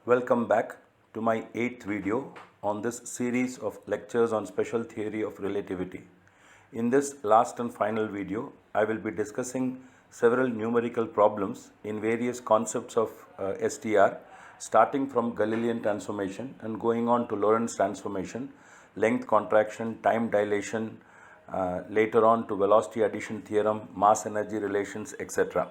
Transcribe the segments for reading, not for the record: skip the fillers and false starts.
Welcome back to my 8th video on this series of lectures on special theory of relativity. In this last and final video, I will be discussing several numerical problems in various concepts of STR, starting from Galilean transformation and going on to Lorentz transformation, length contraction, time dilation, later on to velocity addition theorem, mass energy relations, etc.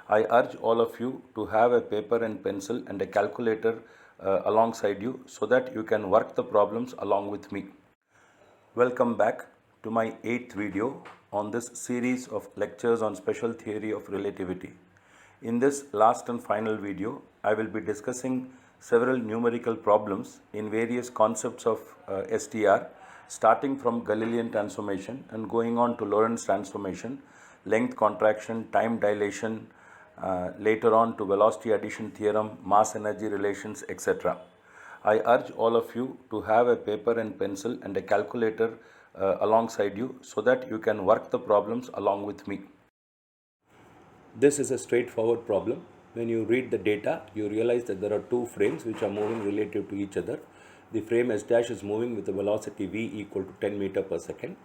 I urge all of you to have a paper and pencil and a calculator alongside you so that you can work the problems along with me. Welcome back to my 8th video on this series of lectures on special theory of relativity. In this last and final video, I will be discussing several numerical problems in various concepts of STR, starting from Galilean transformation and going on to Lorentz transformation, length contraction, time dilation, later on to velocity addition theorem, mass energy relations, etc. I urge all of you to have a paper and pencil and a calculator alongside you so that you can work the problems along with me. This is a straightforward problem. When you read the data, you realize that there are two frames which are moving relative to each other. The frame S dash is moving with a velocity v equal to 10 meter per second,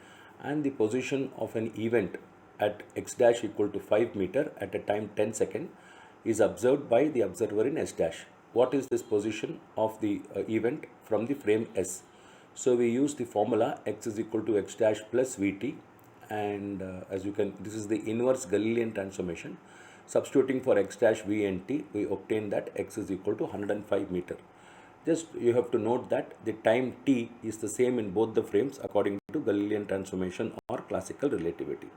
and the position of an event at x dash equal to 5 meter at a time 10 second is observed by the observer in S dash. What is this position of the event from the frame S? So we use the formula x is equal to x dash plus vt, and as you can, this is the inverse Galilean transformation. Substituting for x dash v and t, we obtain that x is equal to 105 meter. Just you have to note that the time t is the same in both the frames according to Galilean transformation or classical relativity.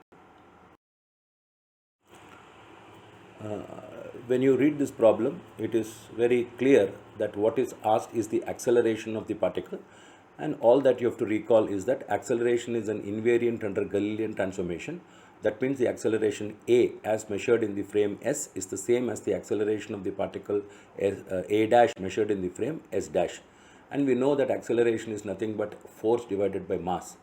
When you read this problem, it is very clear that what is asked is the acceleration of the particle, and all that you have to recall is that acceleration is an invariant under Galilean transformation. That means the acceleration a as measured in the frame S is the same as the acceleration of the particle a dash measured in the frame S dash, and we know that acceleration is nothing but force divided by mass.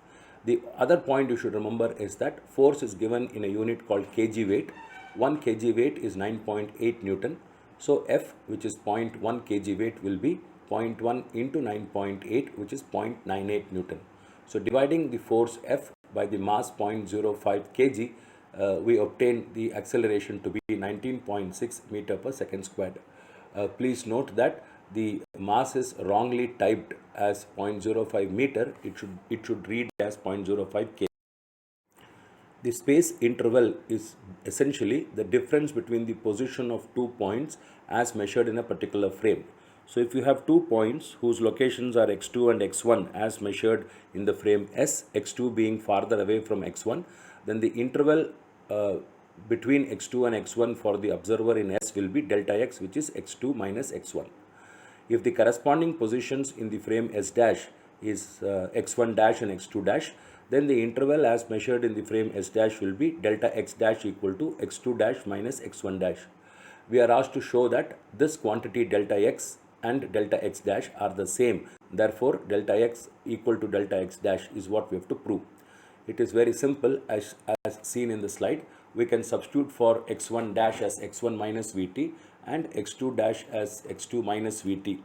The other point you should remember is that force is given in a unit called kg weight. 1 kg weight is 9.8 Newton. So F, which is 0.1 kg weight, will be 0.1 into 9.8, which is 0.98 Newton. So dividing the force F by the mass 0.05 kg, we obtain the acceleration to be 19.6 meter per second squared. Please note that the mass is wrongly typed as 0.05 meter. It should read as 0.05 kg. The space interval is essentially the difference between the position of 2 points as measured in a particular frame. So if you have 2 points whose locations are x2 and x1 as measured in the frame S, x2 being farther away from x1, then the interval between x2 and x1 for the observer in S will be delta x, which is x2 minus x1. If the corresponding positions in the frame S dash is x1 dash and x2 dash, then the interval as measured in the frame S dash will be delta x dash equal to x2 dash minus x1 dash. We are asked to show that this quantity delta x and delta x dash are the same. Therefore, delta x equal to delta x dash is what we have to prove. It is very simple as seen in the slide. We can substitute for x1 dash as x1 minus vt and x2 dash as x2 minus vt.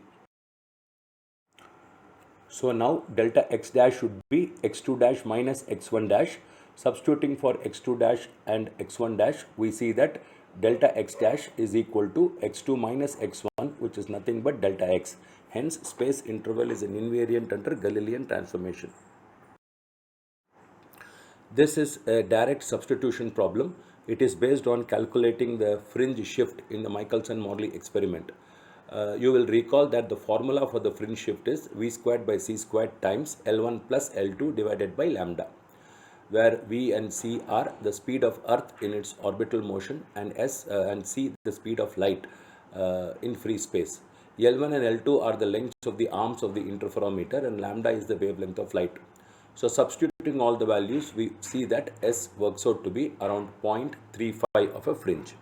So now delta x dash should be x2 dash minus x1 dash. Substituting for x2 dash and x1 dash, we see that delta x dash is equal to x2 minus x1, which is nothing but delta x. Hence, space interval is an invariant under Galilean transformation. This is a direct substitution problem. It is based on calculating the fringe shift in the Michelson-Morley experiment. You will recall that the formula for the fringe shift is v squared by c squared times L1 plus L2 divided by lambda, where v and c are the speed of Earth in its orbital motion and s and c the speed of light in free space. L1 and L2 are the lengths of the arms of the interferometer, and lambda is the wavelength of light. So substituting all the values, we see that s works out to be around 0.35 of a fringe.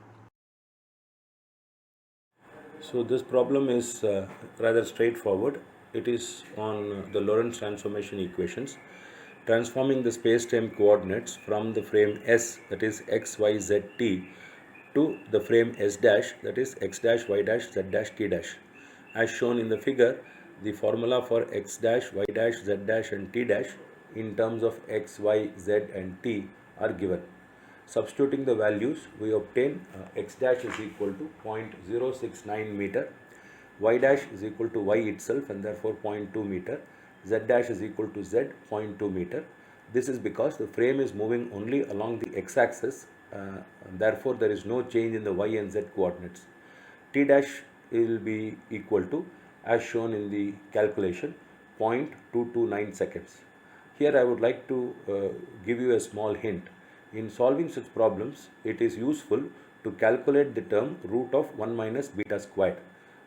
So this problem is rather straightforward. It is on the Lorentz transformation equations, transforming the space-time coordinates from the frame S, that is x, y, z, t, to the frame S dash, that is x dash, y dash, z dash, t dash. As shown in the figure, the formula for x dash, y dash, z dash and t dash in terms of x, y, z and t are given. Substituting the values, we obtain x dash is equal to 0.069 meter, y dash is equal to y itself and therefore 0.2 meter, z dash is equal to z 0.2 meter. This is because the frame is moving only along the x-axis, therefore there is no change in the y and z coordinates. T dash will be equal to, as shown in the calculation, 0.229 seconds. Here I would like to give you a small hint. In solving such problems, it is useful to calculate the term root of 1 minus beta squared.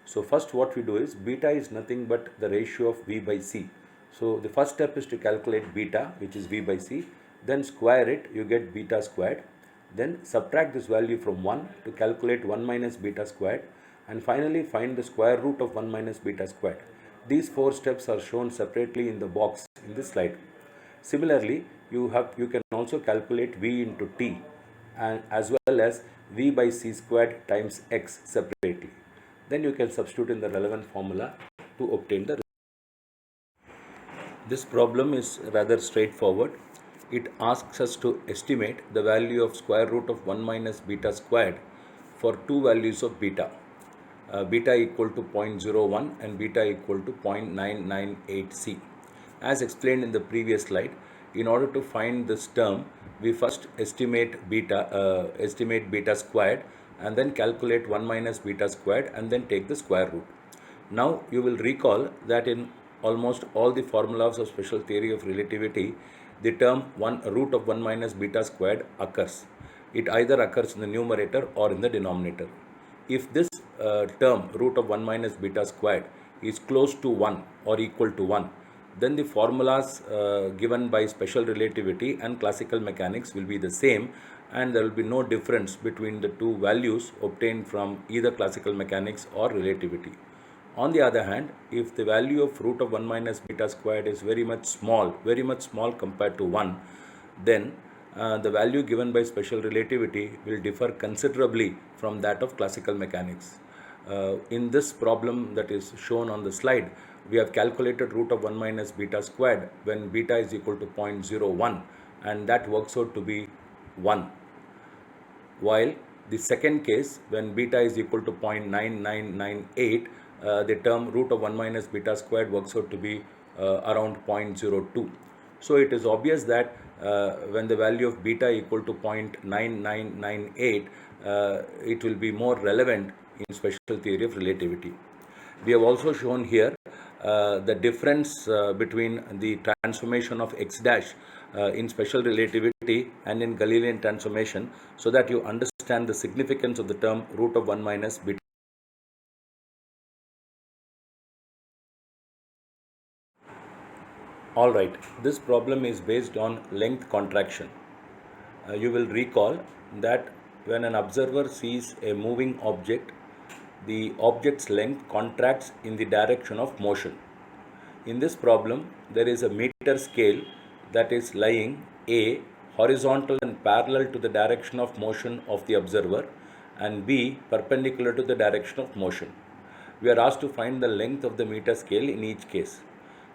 So first what we do is, beta is nothing but the ratio of v by c. So the first step is to calculate beta, which is v by c, then square it, you get beta squared. Then subtract this value from 1 to calculate 1 minus beta squared, and finally find the square root of 1 minus beta squared. These 4 steps are shown separately in the box in this slide. Similarly, you can also calculate v into t and as well as v by c squared times x separately. Then you can substitute in the relevant formula to obtain the result. This problem is rather straightforward. It asks us to estimate the value of square root of 1 minus beta squared for two values of beta. Beta equal to 0.01 and beta equal to 0.998c. As explained in the previous slide, in order to find this term, we first estimate beta squared and then calculate 1 minus beta squared and then take the square root. Now you will recall that in almost all the formulas of special theory of relativity, the term root of 1 minus beta squared occurs. It either occurs in the numerator or in the denominator. If this term root of 1 minus beta squared is close to 1 or equal to 1, then the formulas given by special relativity and classical mechanics will be the same, and there will be no difference between the two values obtained from either classical mechanics or relativity. On the other hand, if the value of root of 1 minus beta squared is very much small compared to 1, then the value given by special relativity will differ considerably from that of classical mechanics. In this problem that is shown on the slide, we have calculated root of 1 minus beta squared when beta is equal to 0.01, and that works out to be 1. While the second case, when beta is equal to 0.9998, the term root of 1 minus beta squared works out to be around 0.02. So it is obvious that when the value of beta equal to 0.9998, it will be more relevant in special theory of relativity. We have also shown here the difference between the transformation of x dash in special relativity and in Galilean transformation, so that you understand the significance of the term root of 1 minus beta. Alright, this problem is based on length contraction. You will recall that when an observer sees a moving object, the object's length contracts in the direction of motion. In this problem, there is a meter scale that is lying A horizontal and parallel to the direction of motion of the observer, and B perpendicular to the direction of motion. We are asked to find the length of the meter scale in each case.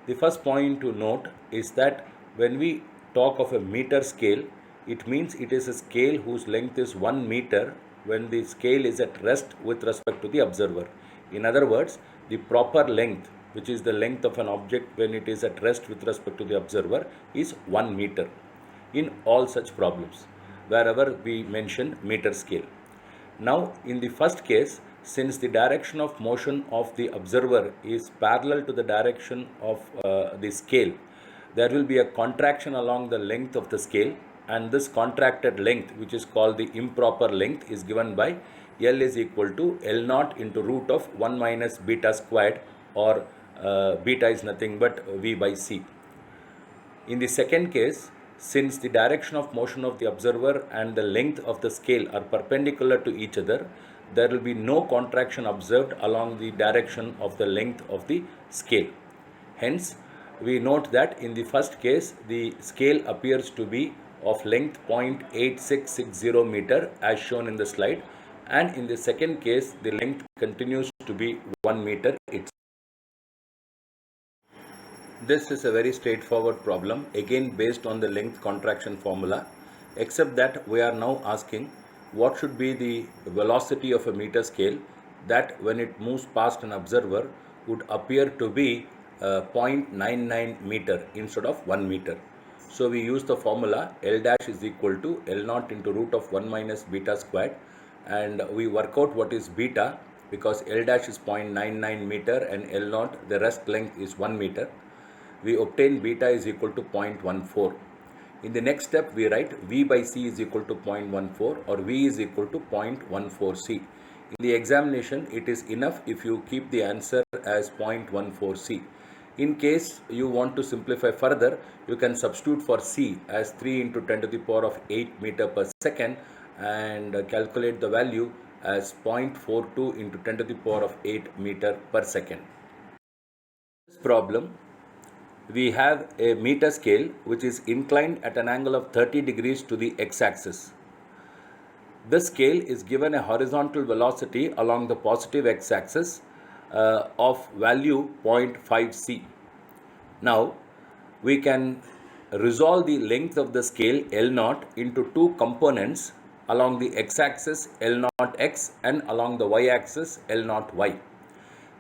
The first point to note is that when we talk of a meter scale, it means it is a scale whose length is 1 meter when the scale is at rest with respect to the observer. In other words, the proper length, which is the length of an object when it is at rest with respect to the observer, is 1 meter in all such problems, wherever we mention meter scale. Now, in the first case, since the direction of motion of the observer is parallel to the direction of the scale, there will be a contraction along the length of the scale, and this contracted length, which is called the improper length, is given by L is equal to L naught into root of 1 minus beta squared, or beta is nothing but V by C. In the second case, since the direction of motion of the observer and the length of the scale are perpendicular to each other, there will be no contraction observed along the direction of the length of the scale. Hence, we note that in the first case, the scale appears to be of length 0.8660 meter as shown in the slide, and in the second case the length continues to be 1 meter itself. This is a very straightforward problem, again based on the length contraction formula, except that we are now asking what should be the velocity of a meter scale that when it moves past an observer would appear to be 0.99 meter instead of 1 meter. So we use the formula L dash is equal to L naught into root of 1 minus beta squared, and we work out what is beta because L dash is 0.99 meter and L naught, the rest length, is 1 meter. We obtain beta is equal to 0.14. In the next step we write V by C is equal to 0.14 or V is equal to 0.14 C. In the examination it is enough if you keep the answer as 0.14 C. In case you want to simplify further, you can substitute for C as 3 into 10 to the power of 8 meter per second and calculate the value as 0.42 into 10 to the power of 8 meter per second. This problem, we have a meter scale which is inclined at an angle of 30 degrees to the x-axis. This scale is given a horizontal velocity along the positive x-axis of value 0.5 c. Now we can resolve the length of the scale L naught into two components along the x-axis L naught x and along the y-axis L naught y.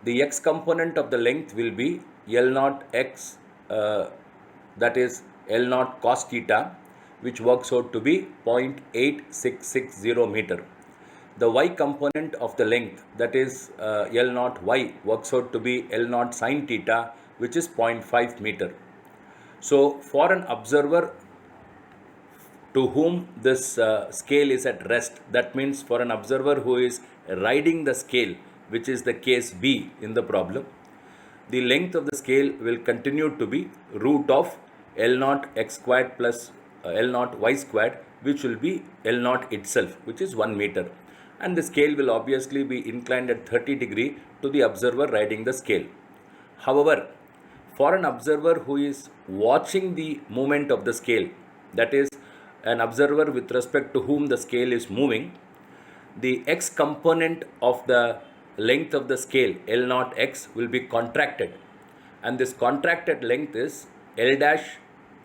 The x component of the length will be L naught x, that is L naught cos theta, which works out to be 0.8660 meter. The y component of the length, that is L naught y, works out to be L naught sin theta, which is 0.5 meter. So for an observer to whom this scale is at rest, that means for an observer who is riding the scale, which is the case B in the problem, the length of the scale will continue to be root of L naught x squared plus L naught y squared, which will be L naught itself, which is 1 meter. And the scale will obviously be inclined at 30 degree to the observer riding the scale. However, for an observer who is watching the movement of the scale, that is an observer with respect to whom the scale is moving, the x component of the length of the scale L naught x will be contracted, and this contracted length is L dash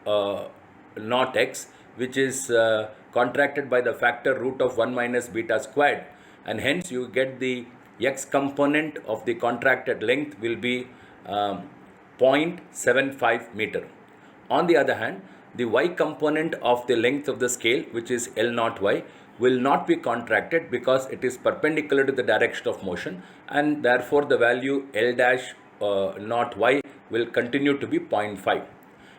naught x, which is contracted by the factor root of 1 minus beta squared, and hence you get the x component of the contracted length will be 0.75 meter. On the other hand, the y component of the length of the scale, which is L naught y, will not be contracted because it is perpendicular to the direction of motion, and therefore the value L dash naught y will continue to be 0.5.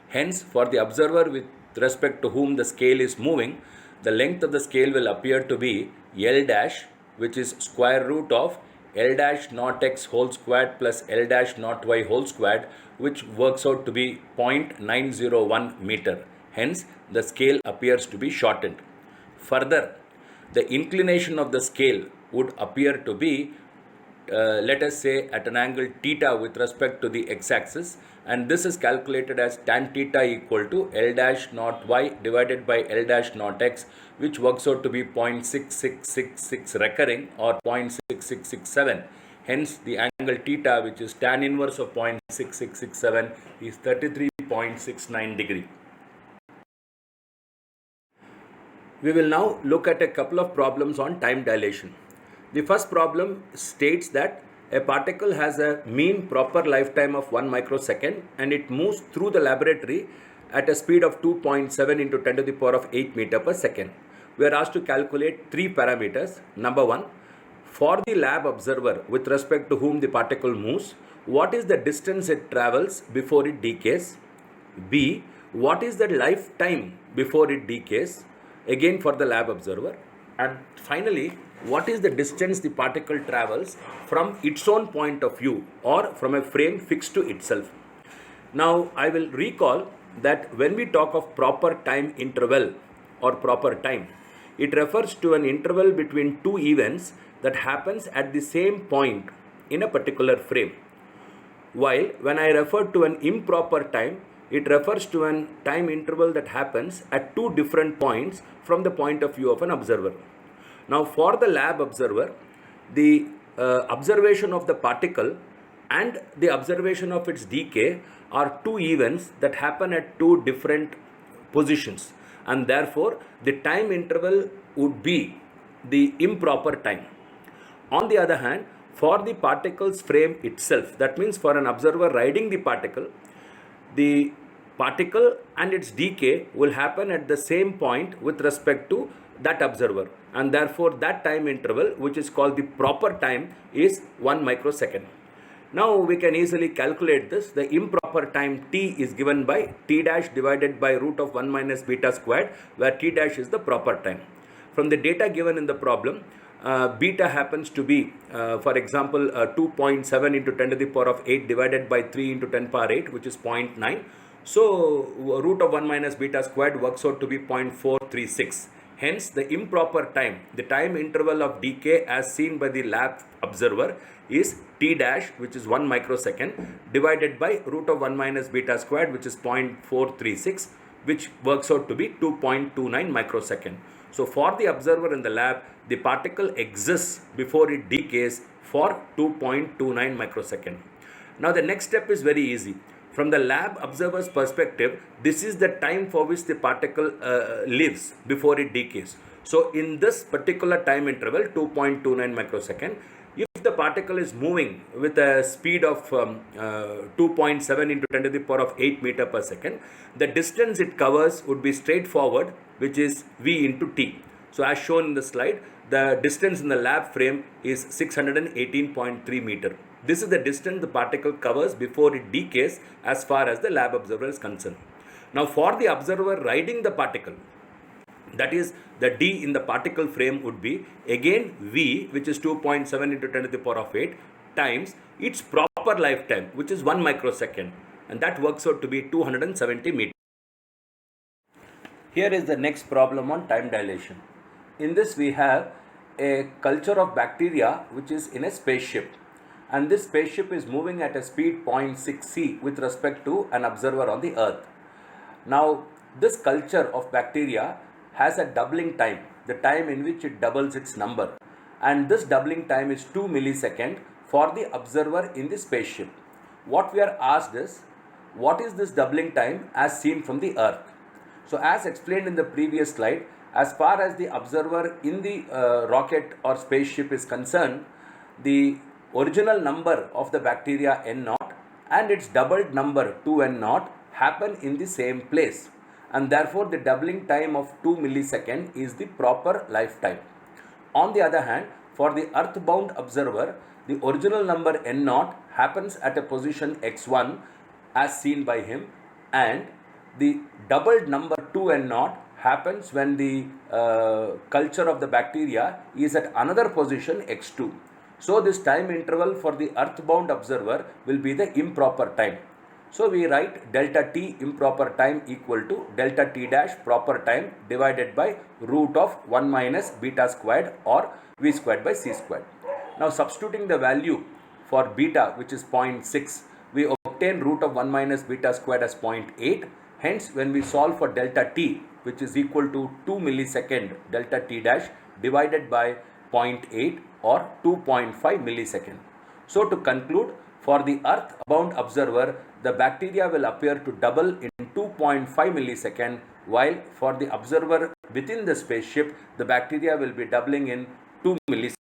Hence, for the observer with respect to whom the scale is moving, the length of the scale will appear to be L dash, which is square root of L dash naught x whole squared plus L dash naught y whole squared, which works out to be 0.901 meter. Hence, the scale appears to be shortened. Further, the inclination of the scale would appear to be, let us say, at an angle theta with respect to the x-axis, and this is calculated as tan theta equal to L dash naught y divided by L dash naught x, which works out to be 0.6666 recurring or 0.6667. Hence, the angle theta, which is tan inverse of 0.6667, is 33.69 degree. We will now look at a couple of problems on time dilation. The first problem states that a particle has a mean proper lifetime of 1 microsecond and it moves through the laboratory at a speed of 2.7 into 10 to the power of 8 meter per second. We are asked to calculate three parameters. Number one, for the lab observer with respect to whom the particle moves, what is the distance it travels before it decays? B, what is the lifetime before it decays? Again for the lab observer. And finally, what is the distance the particle travels from its own point of view or from a frame fixed to itself? Now, I will recall that when we talk of proper time interval or proper time, it refers to an interval between two events that happens at the same point in a particular frame. While when I refer to an improper time, it refers to an time interval that happens at two different points from the point of view of an observer. Now for the lab observer, the observation of the particle and the observation of its decay are two events that happen at two different positions, and therefore the time interval would be the improper time. On the other hand, for the particle's frame itself, that means for an observer riding the particle and its decay will happen at the same point with respect to that observer, and therefore that time interval, which is called the proper time, is 1 microsecond. Now we can easily calculate this. The improper time t is given by t dash divided by root of 1 minus beta squared, where t dash is the proper time. From the data given in the problem, beta happens to be, for example, 2.7 into 10 to the power of 8 divided by 3 into 10 power 8, which is 0.9. So root of 1 minus beta squared works out to be 0.436. Hence, the improper time, the time interval of decay as seen by the lab observer, is t dash, which is 1 microsecond, divided by root of 1 minus beta squared, which is 0.436, which works out to be 2.29 microsecond. So for the observer in the lab, the particle exists before it decays for 2.29 microsecond. Now the next step is very easy. From the lab observer's perspective, this is the time for which the particle lives before it decays. So in this particular time interval, 2.29 microsecond, if the particle is moving with a speed of 2.7 into 10 to the power of 8 meter per second, the distance it covers would be straightforward, which is v into t. So as shown in the slide, the distance in the lab frame is 618.3 meter. This is the distance the particle covers before it decays as far as the lab observer is concerned. Now for the observer riding the particle, that is the d in the particle frame would be again v, which is 2.7 into 10 to the power of 8, times its proper lifetime, which is 1 microsecond, and that works out to be 270 meters. Here is the next problem on time dilation. In this we have a culture of bacteria which is in a spaceship, and this spaceship is moving at a speed 0.6 c with respect to an observer on the earth. Now this culture of bacteria has a doubling time, the time in which it doubles its number, and this doubling time is 2 milliseconds for the observer in the spaceship. What we are asked is, what is this doubling time as seen from the earth? So as explained in the previous slide, as far as the observer in the rocket or spaceship is concerned, the original number of the bacteria N0 and its doubled number 2N0 happen in the same place, and therefore the doubling time of 2 milliseconds is the proper lifetime. On the other hand, for the earthbound observer, the original number N0 happens at a position x1 as seen by him, and the doubled number 2N0 happens when the culture of the bacteria is at another position x2. So this time interval for the earthbound observer will be the improper time. So we write delta t improper time equal to delta t dash proper time divided by root of 1 minus beta squared or v squared by c squared. Now substituting the value for beta, which is 0.6, we obtain root of 1 minus beta squared as 0.8. Hence when we solve for delta t, which is equal to 2 millisecond delta t dash divided by 0.8 or 2.5 millisecond. So to conclude, for the earthbound observer, the bacteria will appear to double in 2.5 millisecond, while for the observer within the spaceship, the bacteria will be doubling in 2 milliseconds.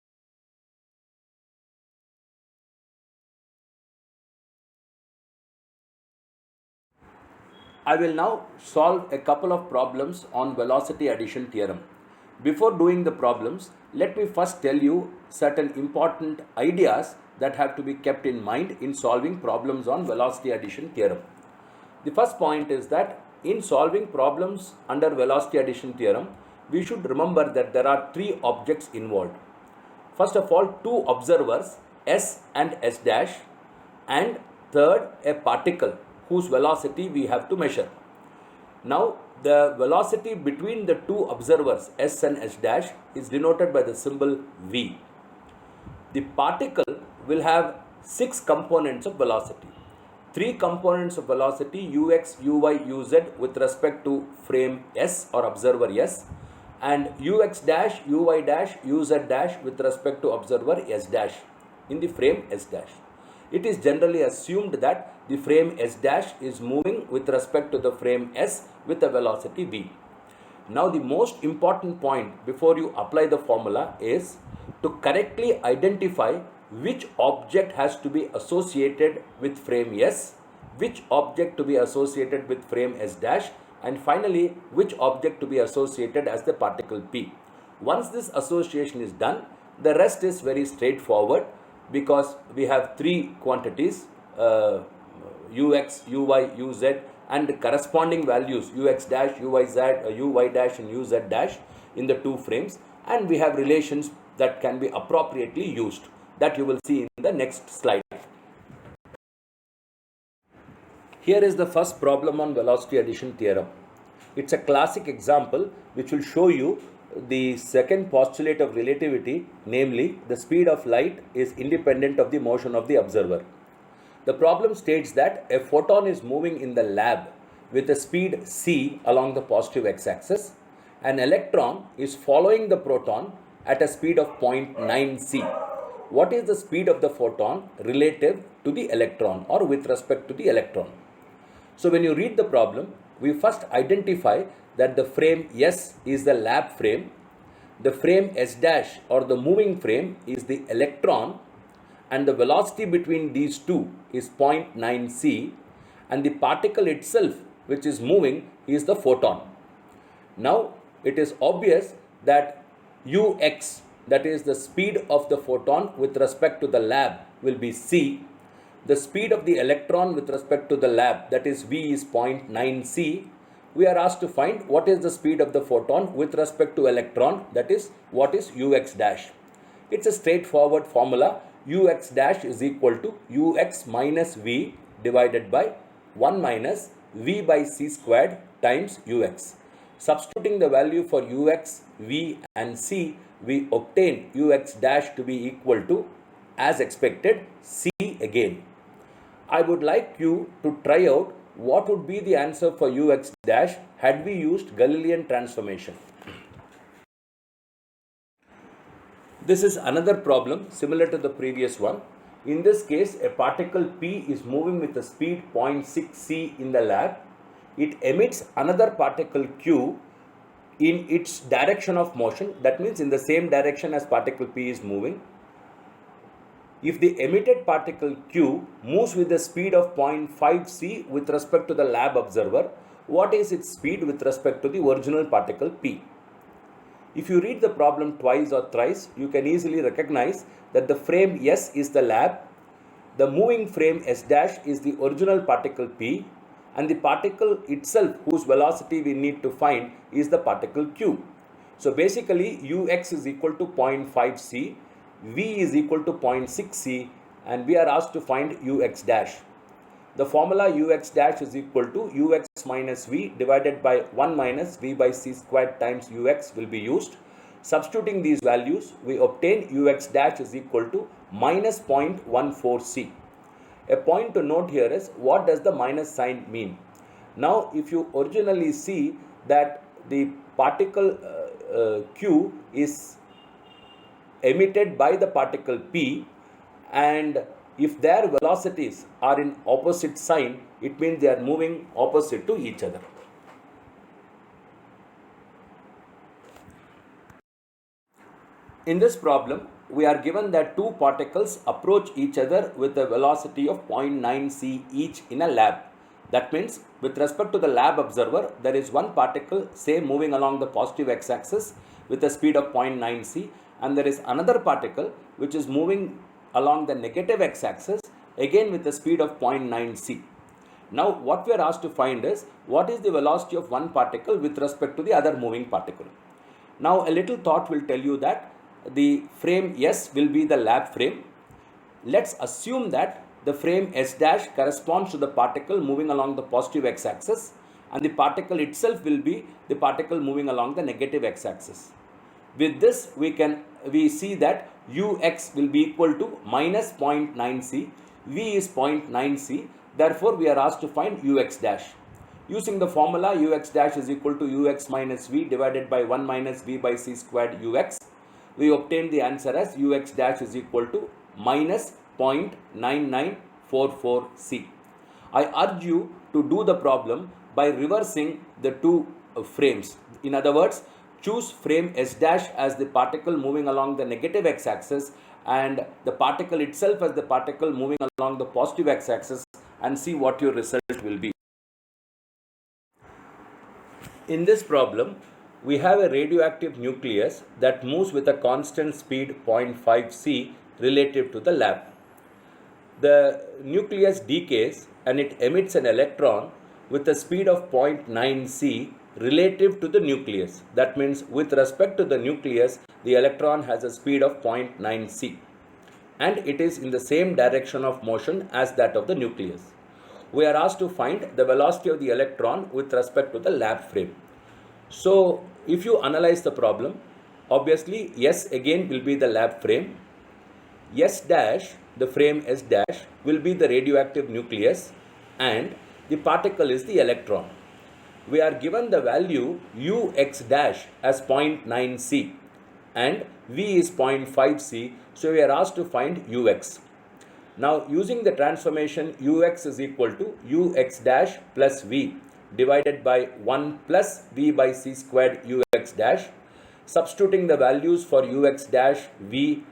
I will now solve a couple of problems on velocity addition theorem. Before doing the problems, let me first tell you certain important ideas that have to be kept in mind in solving problems on velocity addition theorem. The first point is that in solving problems under velocity addition theorem, we should remember that there are three objects involved. First of all, two observers, S and S dash, and third, a particle whose velocity we have to measure. Now, the velocity between the two observers, S and S dash, is denoted by the symbol V. The particle will have 6 components of velocity. 3 components of velocity, ux, uy, uz, with respect to frame S or observer S, and ux dash, uy dash, uz dash with respect to observer s dash in the frame s dash. It is generally assumed that the frame s dash is moving with respect to the frame s with a velocity v. Now the most important point before you apply the formula is to correctly identify which object has to be associated with frame s, which object to be associated with frame s dash, and finally which object to be associated as the particle p. Once this association is done, the rest is very straightforward because we have three quantities ux, uy, uz and corresponding values ux dash, uy dash and uz dash in the two frames, and we have relations that can be appropriately used that you will see in the next slide. Here is the first problem on velocity addition theorem. It's a classic example which will show you the second postulate of relativity, namely the speed of light is independent of the motion of the observer. The problem states that a photon is moving in the lab with a speed c along the positive x-axis. An electron is following the proton at a speed of 0.9 c. What is the speed of the photon relative to the electron or with respect to the electron? So when you read the problem, we first identify that the frame S is the lab frame, the frame S dash or the moving frame is the electron, and the velocity between these two is 0.9 c, and the particle itself which is moving is the photon. Now it is obvious that ux, that is the speed of the photon with respect to the lab, will be c. The speed of the electron with respect to the lab, that is v, is 0.9 c. We are asked to find what is the speed of the photon with respect to electron, that is what is ux dash. It's a straightforward formula. Ux dash is equal to ux minus v divided by 1 minus v by c squared times ux. Substituting the value for ux, v and c, we obtain ux dash to be equal to, as expected, c again. I would like you to try out what would be the answer for ux dash had we used Galilean transformation. This is another problem similar to the previous one. In this case, a particle P is moving with a speed 0.6 c in the lab. It emits another particle Q in its direction of motion, that means in the same direction as particle P is moving. If the emitted particle Q moves with the speed of 0.5 c with respect to the lab observer, what is its speed with respect to the original particle P? If you read the problem twice or thrice, you can easily recognize that the frame S is the lab, the moving frame S dash is the original particle P, and the particle itself whose velocity we need to find is the particle Q. So basically ux is equal to 0.5 c, v is equal to 0.6 c, and we are asked to find ux dash. The formula ux dash is equal to ux minus v divided by 1 minus v by c squared times ux will be used. Substituting these values, we obtain ux dash is equal to minus 0.14 c. A point to note here is, what does the minus sign mean? Now, if you originally see that the particle Q is emitted by the particle P, and if their velocities are in opposite sign, it means they are moving opposite to each other. In this problem, we are given that two particles approach each other with a velocity of 0.9 c each in a lab. That means with respect to the lab observer, there is one particle, say, moving along the positive x-axis with a speed of 0.9 c, and there is another particle which is moving along the negative x-axis again with a speed of 0.9 c. Now what we are asked to find is, what is the velocity of one particle with respect to the other moving particle. Now a little thought will tell you that the frame S will be the lab frame. Let's assume that the frame S dash corresponds to the particle moving along the positive x-axis, and the particle itself will be the particle moving along the negative x-axis. With this, we see that ux will be equal to minus 0.9 c, v is 0.9 c, therefore we are asked to find ux dash. Using the formula ux dash is equal to ux minus v divided by 1 minus v by c squared ux, we obtain the answer as ux dash is equal to minus 0.9944 C. I urge you to do the problem by reversing the two frames. In other words, choose frame S dash as the particle moving along the negative x-axis and the particle itself as the particle moving along the positive x-axis, and see what your result will be. In this problem, we have a radioactive nucleus that moves with a constant speed 0.5 c relative to the lab. The nucleus decays and it emits an electron with a speed of 0.9 c relative to the nucleus. That means with respect to the nucleus, the electron has a speed of 0.9 c and it is in the same direction of motion as that of the nucleus. We are asked to find the velocity of the electron with respect to the lab frame. So if you analyze the problem, obviously S again will be the lab frame. S dash, the frame S dash, will be the radioactive nucleus and the particle is the electron. We are given the value ux dash as 0.9 c and v is 0.5 c, so we are asked to find ux. Now using the transformation ux is equal to ux dash plus v divided by 1 plus v by c squared ux dash, substituting the values for ux dash, v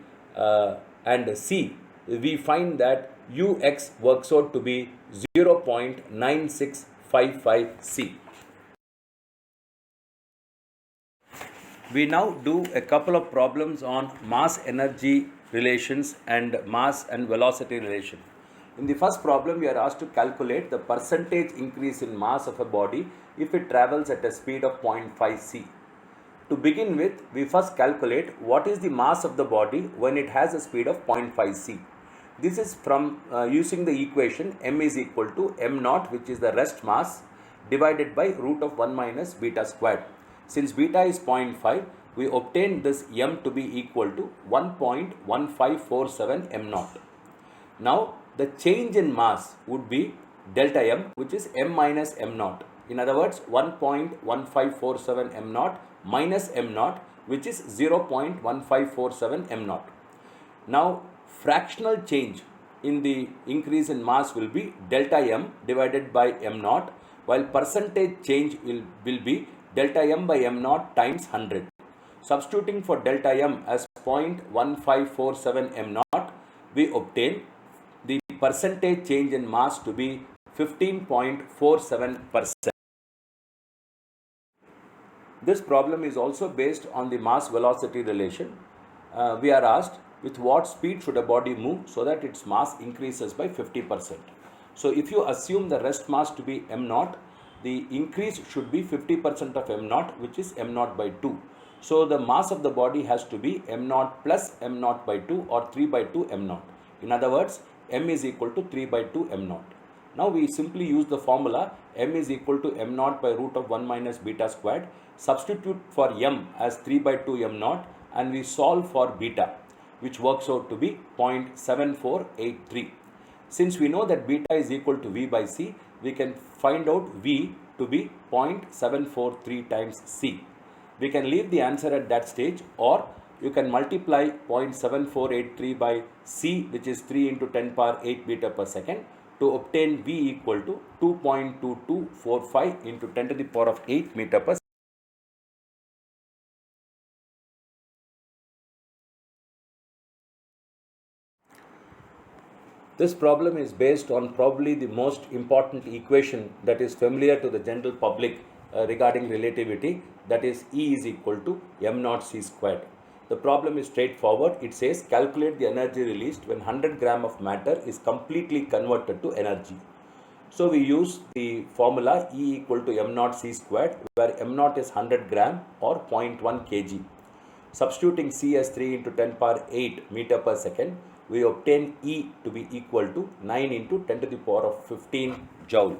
and c, we find that ux works out to be 0.9655 c. We now do a couple of problems on mass energy relations and mass and velocity relation. In the first problem, we are asked to calculate the percentage increase in mass of a body if it travels at a speed of 0.5 c. To begin with, we first calculate what is the mass of the body when it has a speed of 0.5 c. This is from using the equation m is equal to m naught, which is the rest mass, divided by root of 1 minus beta squared. Since beta is 0.5, we obtain this m to be equal to 1.1547 m naught. Now, the change in mass would be delta m, which is m minus m naught. In other words, 1.1547 m naught minus m naught, which is 0.1547 m naught. Now, fractional change in the increase in mass will be delta m divided by m naught, while percentage change will be delta m by m naught times 100. Substituting for delta m as 0.1547 m naught, we obtain the percentage change in mass to be 15.47%. This problem is also based on the mass velocity relation. We are asked with what speed should a body move so that its mass increases by 50%. So if you assume the rest mass to be m naught, the increase should be 50% of m naught, which is m naught by 2. So the mass of the body has to be m naught plus m naught by 2 or 3 by 2 m naught. In other words, m is equal to 3 by 2 m naught. Now we simply use the formula m is equal to m naught by root of 1 minus beta squared. Substitute for m as 3 by 2 m naught and we solve for beta, which works out to be 0.7483. Since we know that beta is equal to v by c, we can find out v to be 0.743 times c. We can leave the answer at that stage, or you can multiply 0.7483 by c, which is 3 into 10 power 8 meter per second, to obtain v equal to 2.2245 into 10 to the power of 8 meter per second. This problem is based on probably the most important equation that is familiar to the general public regarding relativity, that is E is equal to m naught c squared. The problem is straightforward. It says calculate the energy released when 100 gram of matter is completely converted to energy. So we use the formula E equal to m naught c squared, where m naught is 100 gram or 0.1 kg. Substituting c as 3 into 10 power 8 meter per second, we obtain E to be equal to 9 into 10 to the power of 15 joule.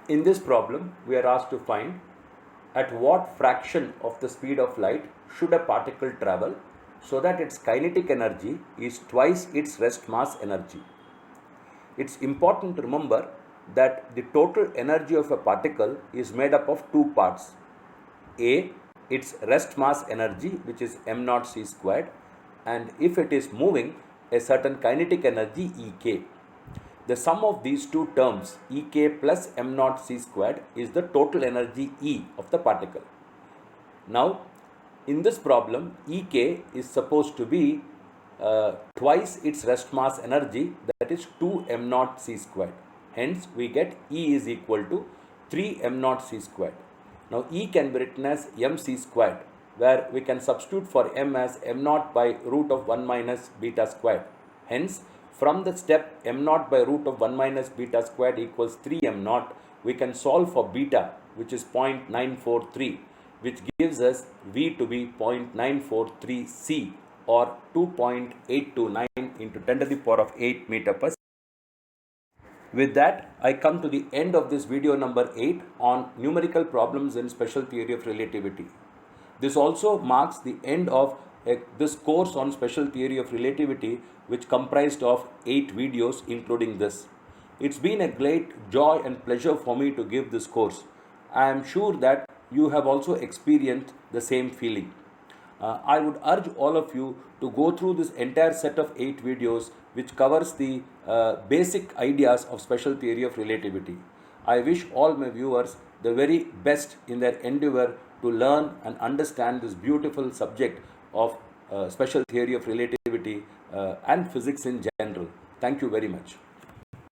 In this problem, we are asked to find at what fraction of the speed of light should a particle travel so that its kinetic energy is twice its rest mass energy. It's important to remember that the total energy of a particle is made up of two parts. A, its rest mass energy, which is m naught c squared, and if it is moving, a certain kinetic energy Ek. The sum of these two terms, Ek plus m naught c squared, is the total energy E of the particle. Now, in this problem, Ek is supposed to be twice its rest mass energy, that is 2 m naught c squared. Hence, we get E is equal to 3 m naught c squared. Now, E can be written as mc squared, where we can substitute for m as m naught by root of 1 minus beta squared. Hence, from the step m naught by root of 1 minus beta squared equals 3 m naught, we can solve for beta, which is 0.943, which gives us V to be 0.943 C, or 2.829 into 10 to the power of 8 meter per second. With that, I come to the end of this video number 8 on numerical problems in special theory of relativity. This also marks the end of this course on special theory of relativity, which comprised of 8 videos including this. It's been a great joy and pleasure for me to give this course. I am sure that you have also experienced the same feeling. I would urge all of you to go through this entire set of 8 videos which covers the basic ideas of special theory of relativity. I wish all my viewers the very best in their endeavor to learn and understand this beautiful subject of special theory of relativity and physics in general. Thank you very much.